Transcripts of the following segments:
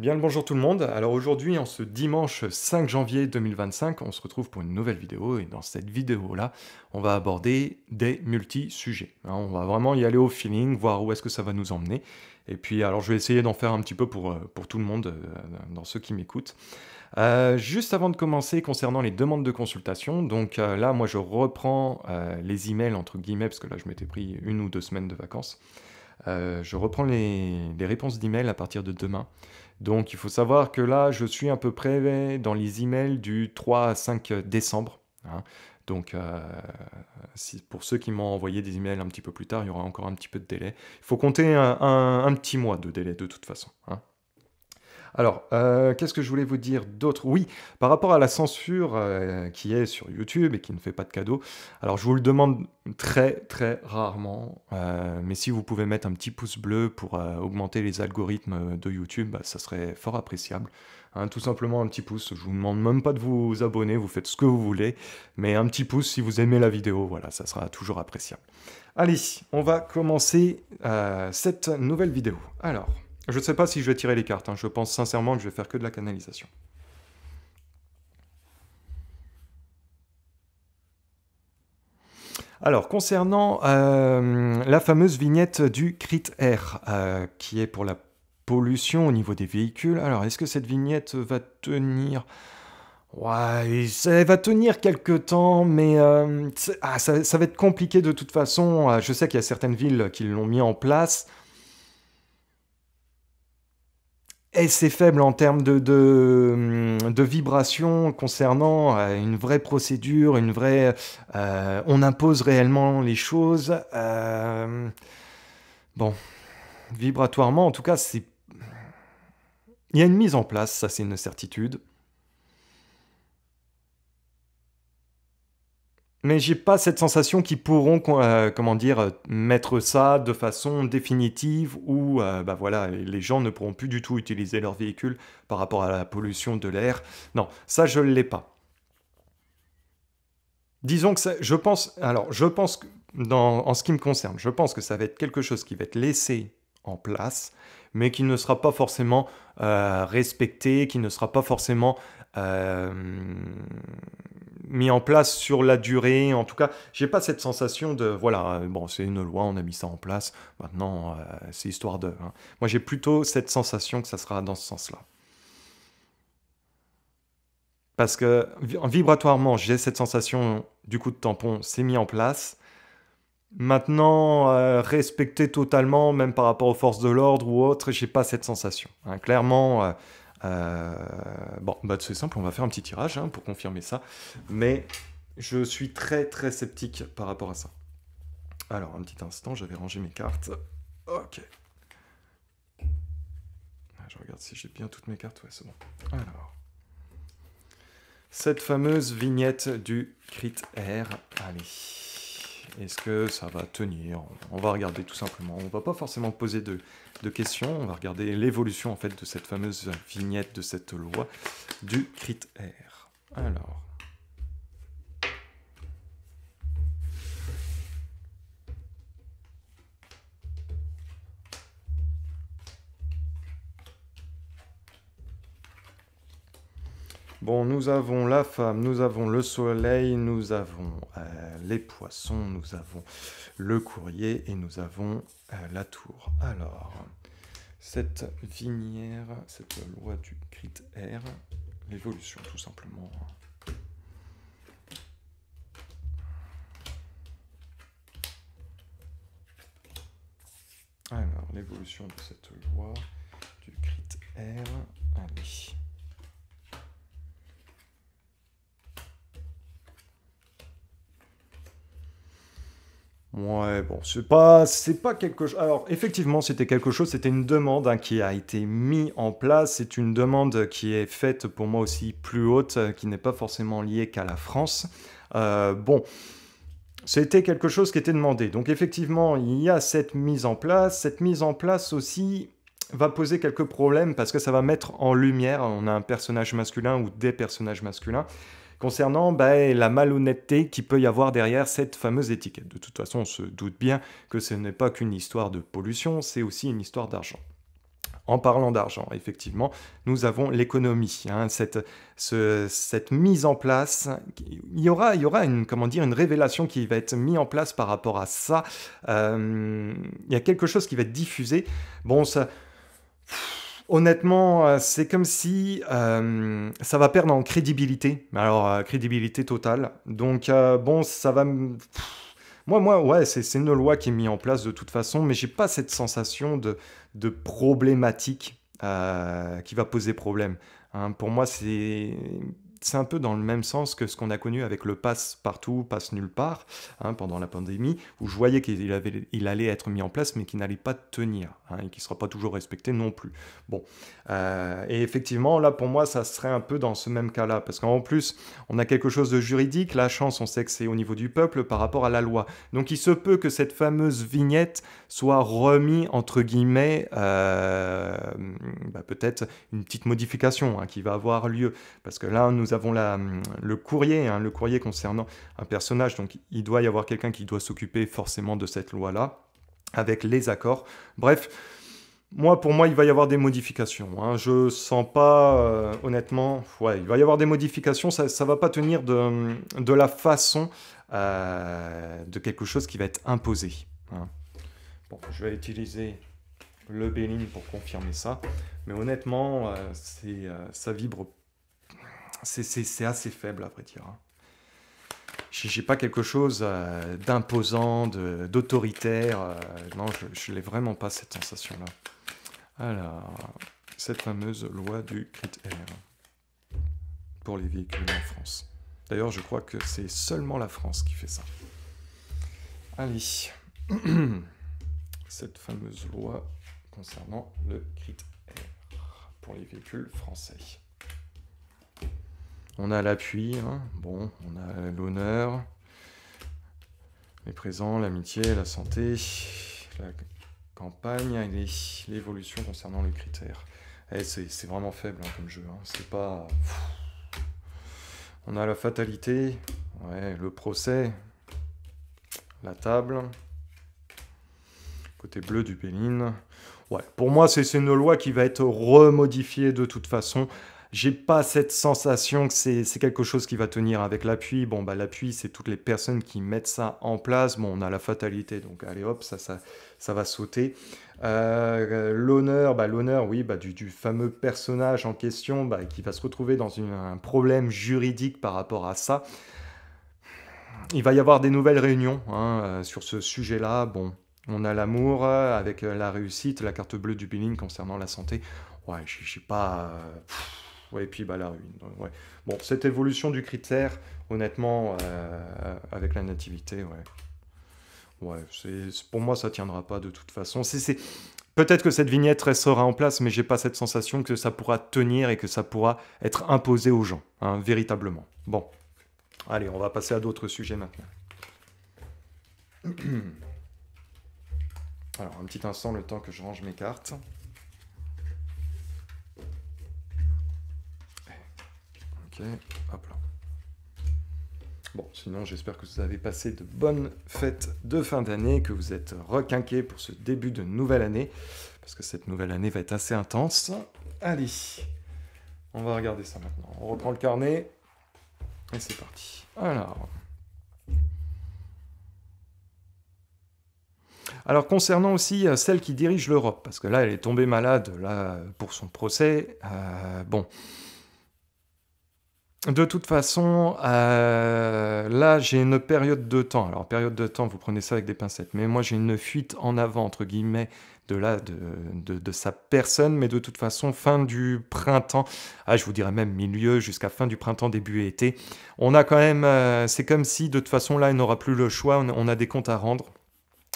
Bien le bonjour tout le monde. Alors aujourd'hui, en ce dimanche 5 janvier 2025, on se retrouve pour une nouvelle vidéo et dans cette vidéo-là, on va aborder des multi-sujets. On va vraiment y aller au feeling, voir où est-ce que ça va nous emmener. Et puis alors je vais essayer d'en faire un petit peu pour tout le monde, dans ceux qui m'écoutent. Juste avant de commencer, concernant les demandes de consultation, donc là moi je reprends les emails entre guillemets, parce que là je m'étais pris 1 ou 2 semaines de vacances. Je reprends les réponses d'email à partir de demain. Donc il faut savoir que là, je suis à peu près dans les emails du 3 à 5 décembre, hein. Donc pour ceux qui m'ont envoyé des emails un petit peu plus tard, il y aura encore un petit peu de délai. Il faut compter un petit mois de délai de toute façon, hein. Alors, qu'est-ce que je voulais vous dire d'autre? Oui, par rapport à la censure, qui est sur YouTube et qui ne fait pas de cadeau, alors je vous le demande très, très rarement, mais si vous pouvez mettre un petit pouce bleu pour, augmenter les algorithmes, de YouTube, bah, ça serait fort appréciable, hein. Tout simplement un petit pouce, je vous demande même pas de vous abonner, vous faites ce que vous voulez, mais un petit pouce si vous aimez la vidéo, voilà, ça sera toujours appréciable. Allez, on va commencer, cette nouvelle vidéo. Alors je ne sais pas si je vais tirer les cartes, hein. Je pense sincèrement que je vais faire que de la canalisation. Alors, concernant la fameuse vignette du CRIT-R, qui est pour la pollution au niveau des véhicules. Alors, est-ce que cette vignette va tenir? Ouais, ça va tenir quelques temps, mais ça va être compliqué de toute façon. Je sais qu'il y a certaines villes qui l'ont mis en place. Et c'est faible en termes de vibrations concernant une vraie procédure, une vraie... on impose réellement les choses. Bon, vibratoirement, en tout cas, c'est... Il y a une mise en place, ça c'est une certitude. Mais j'ai pas cette sensation qu'ils pourront, comment dire, mettre ça de façon définitive où, bah voilà, les gens ne pourront plus du tout utiliser leur véhicule par rapport à la pollution de l'air. Non, ça je l'ai pas. Disons que je pense, alors je pense que en ce qui me concerne, je pense que ça va être quelque chose qui va être laissé en place, mais qui ne sera pas forcément respecté, qui ne sera pas forcément euh, mis en place sur la durée. En tout cas, j'ai pas cette sensation de voilà, bon, c'est une loi, on a mis ça en place, maintenant c'est histoire de, hein. Moi, j'ai plutôt cette sensation que ça sera dans ce sens-là. Parce que vibratoirement, j'ai cette sensation du coup de tampon, c'est mis en place. Maintenant, respecter totalement, même par rapport aux forces de l'ordre ou autres, j'ai pas cette sensation, hein. Clairement, euh, bon, bah c'est simple, on va faire un petit tirage, hein, pour confirmer ça. Mais je suis très très sceptique par rapport à ça. Alors, un petit instant, j'avais rangé mes cartes. Ok. Je regarde si j'ai bien toutes mes cartes. Ouais, c'est bon. Alors, cette fameuse vignette du Crit R. Allez. Est-ce que ça va tenir? On va regarder tout simplement. On va pas forcément poser de questions. On va regarder l'évolution en fait de cette fameuse vignette de cette loi du Crit R. Alors. Bon, nous avons la femme, nous avons le soleil, nous avons les poissons, nous avons le courrier et nous avons la tour. Alors, cette vinière, cette loi du crit R, l'évolution tout simplement. Alors, l'évolution de cette loi du crit R, allez. Ouais, bon, c'est pas quelque chose. Alors, effectivement, c'était quelque chose, c'était une demande, hein, qui a été mise en place. C'est une demande qui est faite pour moi aussi plus haute, qui n'est pas forcément liée qu'à la France. Bon, c'était quelque chose qui était demandé. Donc, effectivement, il y a cette mise en place. Cette mise en place aussi va poser quelques problèmes parce que ça va mettre en lumière, on a un personnage masculin ou des personnages masculins concernant bah, la malhonnêteté qu'il peut y avoir derrière cette fameuse étiquette. De toute façon, on se doute bien que ce n'est pas qu'une histoire de pollution, c'est aussi une histoire d'argent. En parlant d'argent, effectivement, nous avons l'économie, hein, cette mise en place. Il y aura une, comment dire, une révélation qui va être mise en place par rapport à ça. Il y a quelque chose qui va être diffusé. Bon, ça, honnêtement, c'est comme si ça va perdre en crédibilité. Alors, crédibilité totale. Donc, bon, ça va... ouais, c'est une loi qui est mise en place de toute façon, mais j'ai pas cette sensation de problématique qui va poser problème. Hein. Pour moi, c'est un peu dans le même sens que ce qu'on a connu avec le pass partout, pass nulle part, hein, pendant la pandémie, où je voyais il allait être mis en place, mais qu'il n'allait pas tenir, hein, et qui ne sera pas toujours respecté non plus. Bon, et effectivement, là, pour moi, ça serait un peu dans ce même cas-là, parce qu'en plus, on a quelque chose de juridique, la chance, on sait que c'est au niveau du peuple par rapport à la loi. Donc il se peut que cette fameuse vignette soit remise, entre guillemets, peut-être une petite modification, hein, qui va avoir lieu. Parce que là, nous avons le courrier, hein, le courrier concernant un personnage, donc il doit y avoir quelqu'un qui doit s'occuper forcément de cette loi-là, avec les accords. Bref, pour moi, il va y avoir des modifications. Hein. Je sens pas, honnêtement, ouais, il va y avoir des modifications. Ça ne va pas tenir de la façon de quelque chose qui va être imposé. Hein. Bon, je vais utiliser le Béline pour confirmer ça. Mais honnêtement, ça vibre. C'est assez faible, à vrai dire. Hein. J'ai pas quelque chose d'imposant, d'autoritaire. Non, je n'ai vraiment pas cette sensation-là. Alors, cette fameuse loi du critère pour les véhicules en France. D'ailleurs, je crois que c'est seulement la France qui fait ça. Allez, cette fameuse loi concernant le critère pour les véhicules français. On a l'appui, hein. Bon, on a l'honneur, les présents, l'amitié, la santé, la campagne et l'évolution concernant le critère. C'est vraiment faible, hein, comme jeu. Hein. C'est pas... On a la fatalité, ouais, le procès, la table, côté bleu du Béline. Ouais, pour moi, c'est une loi qui va être remodifiée de toute façon. J'ai pas cette sensation que c'est quelque chose qui va tenir avec l'appui. Bon, bah, l'appui, c'est toutes les personnes qui mettent ça en place. Bon, on a la fatalité, donc allez hop, ça va sauter. L'honneur, oui, du fameux personnage en question, qui va se retrouver dans un problème juridique par rapport à ça. Il va y avoir des nouvelles réunions, hein, sur ce sujet-là. Bon, on a l'amour avec la réussite, la carte bleue du billing concernant la santé. Ouais, j'ai pas... ouais, et puis la ruine. Ouais. Bon, cette évolution du critère, honnêtement, avec la nativité, ouais. Ouais, pour moi, ça tiendra pas de toute façon. Peut-être que cette vignette restera en place, mais j'ai pas cette sensation que ça pourra tenir et que ça pourra être imposé aux gens, hein, véritablement. Bon, allez, on va passer à d'autres sujets maintenant. Alors, un petit instant, le temps que je range mes cartes. Ok, hop là. Bon, sinon, j'espère que vous avez passé de bonnes fêtes de fin d'année, que vous êtes requinqués pour ce début de nouvelle année, parce que cette nouvelle année va être assez intense. Allez, on va regarder ça maintenant. On reprend le carnet, et c'est parti. Alors, concernant aussi celle qui dirige l'Europe, parce que là, elle est tombée malade là, pour son procès, bon... De toute façon, là, j'ai une période de temps. Alors, période de temps, vous prenez ça avec des pincettes. Mais moi, j'ai une fuite en avant, entre guillemets, de sa personne. Mais de toute façon, fin du printemps, je vous dirais même milieu, jusqu'à fin du printemps, début été, on a quand même... c'est comme si, de toute façon, là, il n'aura plus le choix. On a des comptes à rendre.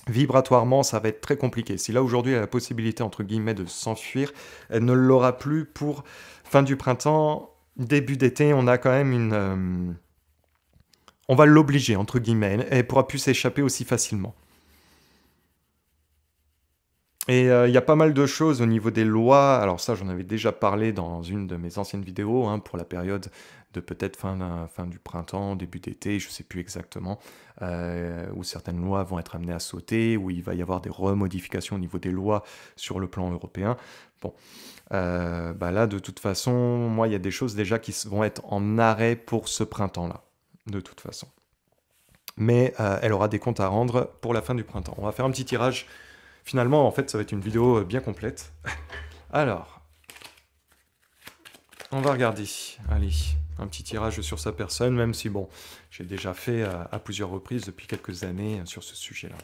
Vibratoirement, ça va être très compliqué. Si là, aujourd'hui, elle a la possibilité, entre guillemets, de s'enfuir, elle ne l'aura plus pour fin du printemps... Début d'été, on a quand même une... on va l'obliger, entre guillemets. Elle ne pourra plus s'échapper aussi facilement. Et il y a pas mal de choses au niveau des lois. Alors ça, j'en avais déjà parlé dans une de mes anciennes vidéos, hein, pour la période de peut-être fin du printemps, début d'été, je ne sais plus exactement, où certaines lois vont être amenées à sauter, où il va y avoir des remodifications au niveau des lois sur le plan européen. Bon, bah là, de toute façon, moi, il y a des choses déjà qui vont être en arrêt pour ce printemps-là, de toute façon. Mais elle aura des comptes à rendre pour la fin du printemps. On va faire un petit tirage. Finalement, en fait, ça va être une vidéo bien complète. Alors, on va regarder. Allez, un petit tirage sur sa personne, même si, bon, j'ai déjà fait à plusieurs reprises depuis quelques années sur ce sujet-là.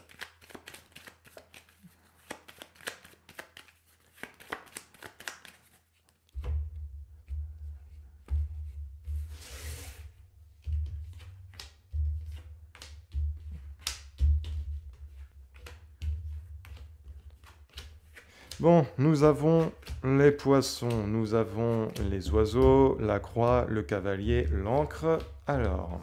Bon, nous avons les poissons, nous avons les oiseaux, la croix, le cavalier, l'encre. Alors,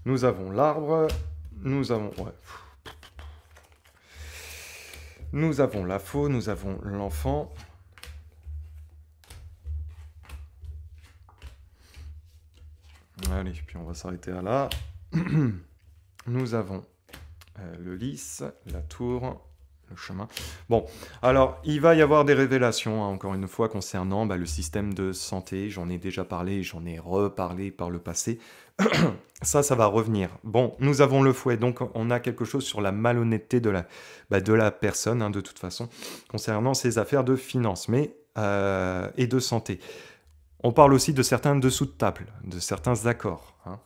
nous avons l'arbre, nous avons... Ouais. Nous avons la faux, nous avons l'enfant. Allez, puis on va s'arrêter à là. Nous avons le lys, la tour, le chemin. Bon, alors, il va y avoir des révélations, hein, encore une fois, concernant le système de santé. J'en ai déjà parlé, j'en ai reparlé par le passé. Ça va revenir. Bon, nous avons le fouet, donc on a quelque chose sur la malhonnêteté de la personne, hein, de toute façon, concernant ses affaires de finances et de santé. On parle aussi de certains dessous de table, de certains accords, hein.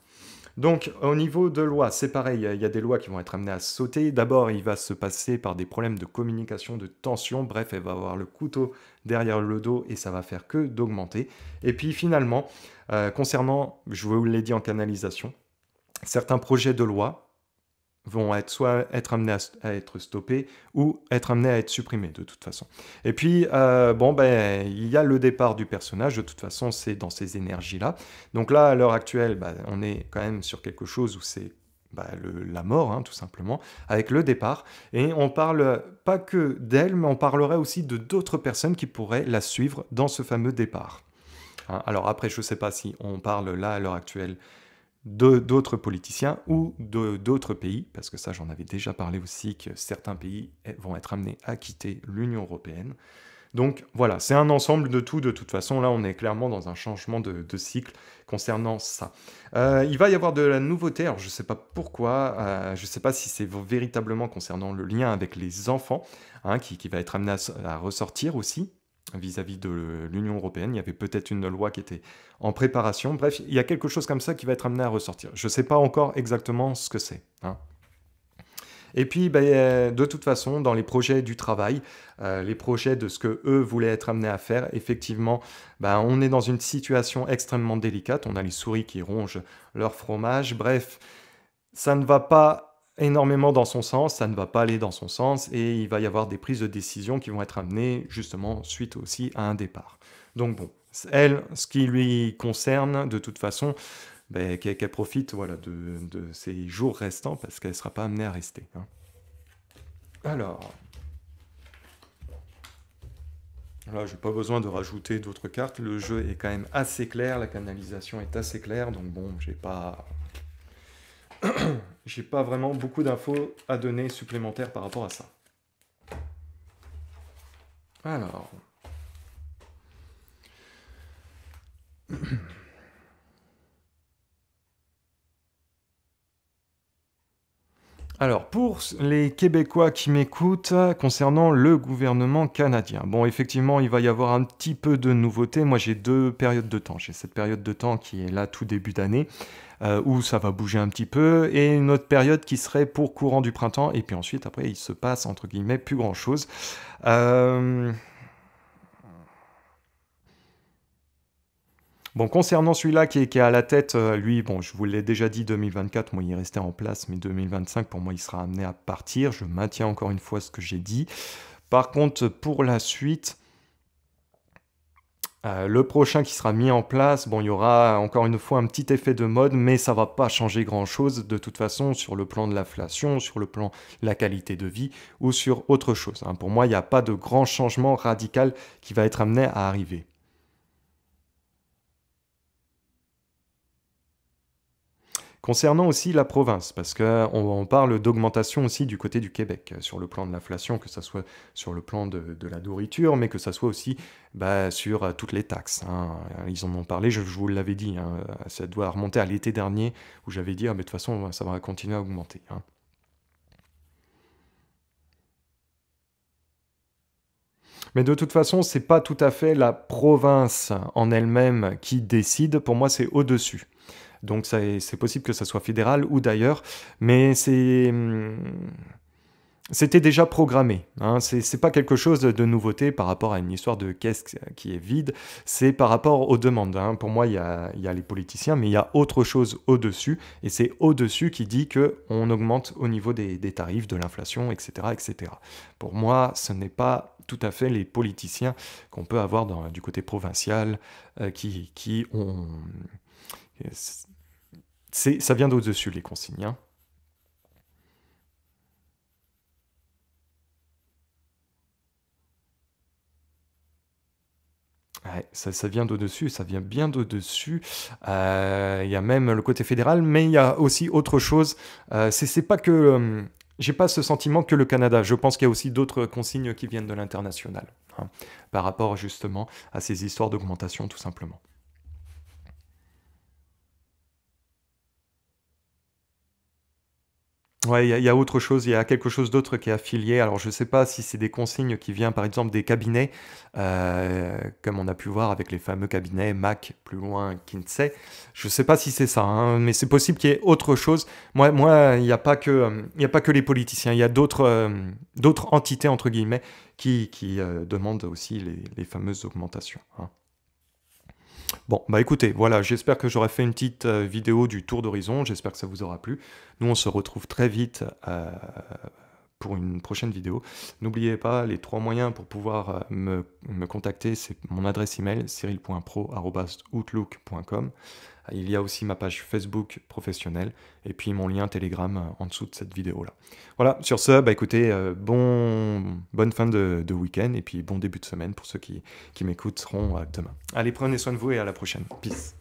Donc, au niveau de loi, c'est pareil, il y a des lois qui vont être amenées à sauter. D'abord, il va se passer par des problèmes de communication, de tension. Bref, elle va avoir le couteau derrière le dos et ça va faire que d'augmenter. Et puis finalement, concernant, je vous l'ai dit en canalisation, certains projets de loi vont soit être amenés à être stoppés ou être amenés à être supprimés de toute façon. Et puis, bon, il y a le départ du personnage, de toute façon, c'est dans ces énergies-là. Donc là, à l'heure actuelle, on est quand même sur quelque chose où c'est la mort, hein, tout simplement, avec le départ. Et on parle pas que d'elle, mais on parlerait aussi de d'autres personnes qui pourraient la suivre dans ce fameux départ. Hein, alors après, je ne sais pas si on parle là, à l'heure actuelle, d'autres politiciens ou d'autres pays, parce que ça j'en avais déjà parlé aussi, que certains pays vont être amenés à quitter l'Union européenne. Donc voilà, c'est un ensemble de tout, de toute façon, là on est clairement dans un changement de cycle concernant ça. Il va y avoir de la nouveauté, alors je ne sais pas pourquoi, je ne sais pas si c'est véritablement concernant le lien avec les enfants, hein, qui va être amené à ressortir aussi, vis-à-vis de l'Union européenne. Il y avait peut-être une loi qui était en préparation. Bref, il y a quelque chose comme ça qui va être amené à ressortir. Je ne sais pas encore exactement ce que c'est, hein. Et puis, de toute façon, dans les projets du travail, les projets de ce que eux voulaient être amenés à faire, effectivement, on est dans une situation extrêmement délicate. On a les souris qui rongent leur fromage. Bref, ça ne va pas énormément dans son sens, ça ne va pas aller dans son sens, et il va y avoir des prises de décision qui vont être amenées justement suite aussi à un départ. Donc bon, elle, ce qui lui concerne, de toute façon, qu'elle profite, voilà, de ses jours restants, parce qu'elle ne sera pas amenée à rester, hein. Alors, là, j'ai pas besoin de rajouter d'autres cartes, le jeu est quand même assez clair, la canalisation est assez claire, donc bon, j'ai pas vraiment beaucoup d'infos à donner supplémentaires par rapport à ça. Alors. Alors, pour les Québécois qui m'écoutent, concernant le gouvernement canadien, bon, effectivement, il va y avoir un petit peu de nouveautés. Moi, j'ai deux périodes de temps. J'ai cette période de temps qui est là tout début d'année, où ça va bouger un petit peu, et une autre période qui serait pour courant du printemps, et puis ensuite, après, il se passe, entre guillemets, plus grand-chose. Bon, concernant celui-là qui est à la tête, lui, bon, je vous l'ai déjà dit, 2024, moi, il est resté en place, mais 2025, pour moi, il sera amené à partir. Je maintiens encore une fois ce que j'ai dit. Par contre, pour la suite, Le prochain qui sera mis en place, bon, il y aura encore une fois un petit effet de mode, mais ça va pas changer grand-chose de toute façon sur le plan de l'inflation, sur le plan de la qualité de vie ou sur autre chose, hein. Pour moi, il n'y a pas de grand changement radical qui va être amené à arriver. Concernant aussi la province, parce qu'on parle d'augmentation aussi du côté du Québec, sur le plan de l'inflation, que ça soit sur le plan de la nourriture, mais que ça soit aussi bah, sur toutes les taxes, hein. Ils en ont parlé, je vous l'avais dit, hein, ça doit remonter à l'été dernier, où j'avais dit, ah, mais de toute façon, ça va continuer à augmenter, hein. Mais de toute façon, c'est pas tout à fait la province en elle-même qui décide, pour moi, c'est au-dessus. Donc c'est possible que ça soit fédéral ou d'ailleurs, mais c'était déjà programmé, hein. C'est pas quelque chose de nouveauté par rapport à une histoire de caisse qui est vide, c'est par rapport aux demandes, hein. Pour moi, il y a les politiciens, mais il y a autre chose au-dessus, et c'est au-dessus qui dit qu'on augmente au niveau des tarifs, de l'inflation, etc., etc. Pour moi, ce n'est pas tout à fait les politiciens qu'on peut avoir du côté provincial qui ont... Ça vient d'au-dessus, les consignes, hein. Ouais, ça vient d'au-dessus, ça vient bien d'au-dessus. Il y a même le côté fédéral, mais il y a aussi autre chose. C'est pas que... j'ai pas ce sentiment que le Canada. Je pense qu'il y a aussi d'autres consignes qui viennent de l'international, hein, par rapport justement à ces histoires d'augmentation, tout simplement. Ouais, il y a autre chose, il y a quelque chose d'autre qui est affilié. Alors, je ne sais pas si c'est des consignes qui viennent, par exemple, des cabinets, comme on a pu voir avec les fameux cabinets Mac, plus loin, Kinsey. Je ne sais pas si c'est ça, hein, mais c'est possible qu'il y ait autre chose. Moi, il n'y a pas que, il y a pas que les politiciens, il y a d'autres entités, entre guillemets, qui demandent aussi les fameuses augmentations, hein. Bon, bah écoutez, voilà, j'espère que j'aurai fait une petite vidéo du tour d'horizon, j'espère que ça vous aura plu. Nous, on se retrouve très vite pour une prochaine vidéo. N'oubliez pas, les trois moyens pour pouvoir me contacter, c'est mon adresse email, cyril.pro@outlook.com. Il y a aussi ma page Facebook professionnelle, et puis mon lien Telegram en dessous de cette vidéo-là. Voilà, sur ce, bah écoutez, bonne fin de week-end, et puis bon début de semaine pour ceux qui m'écouteront demain. Allez, prenez soin de vous et à la prochaine. Peace.